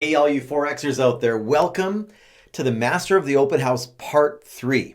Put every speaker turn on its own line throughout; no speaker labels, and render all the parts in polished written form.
Hey, all you Forexers out there, welcome to the Master of the Open House Part 3.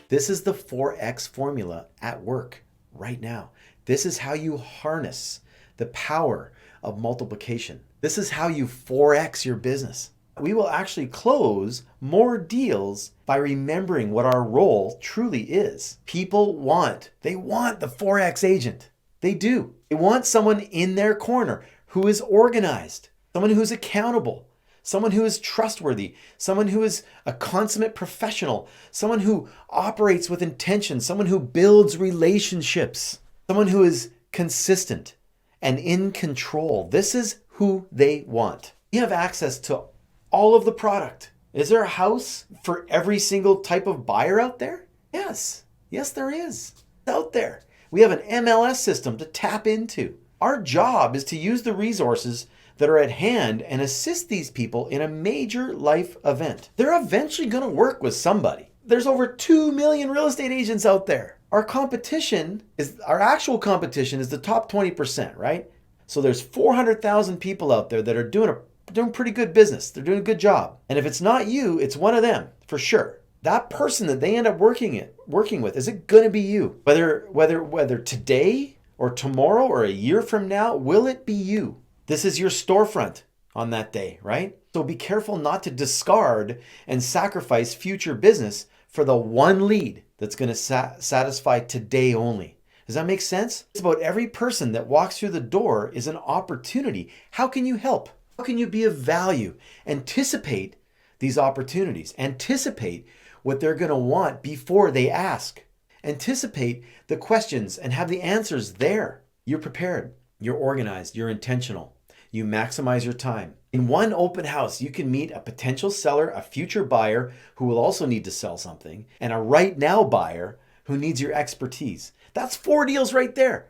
This is the 4X formula at work right now. This is how you harness the power of multiplication. This is how you 4X your business. We will actually close more deals by remembering what our role truly is. People want the 4X agent. They do. They want someone in their corner who is organized, someone who's accountable, someone who is trustworthy, someone who is a consummate professional, someone who operates with intention, someone who builds relationships, someone who is consistent and in control. This is who they want. You have access to all of the product. Is there a house for every single type of buyer out there? Yes. Yes, there is. It's out there. We have an MLS system to tap into. Our job is to use the resources that are at hand and assist these people in a major life event. They're eventually going to work with somebody. There's over 2 million real estate agents out there. Our actual competition is the top 20%, right? So there's 400,000 people out there that are doing pretty good business. They're doing a good job. And if it's not you, it's one of them for sure. That person that they end up working with, is it going to be you? Whether today or tomorrow or a year from now, will it be you? This is your storefront on that day, right? So be careful not to discard and sacrifice future business for the one lead that's going to satisfy today only. Does that make sense? It's about every person that walks through the door is an opportunity. How can you help? How can you be of value? Anticipate these opportunities. Anticipate what they're going to want before they ask. Anticipate the questions and have the answers there. You're prepared. You're organized. You're intentional. You maximize your time. In one open house, you can meet a potential seller, a future buyer who will also need to sell something, and a right now buyer who needs your expertise. That's 4 deals right there.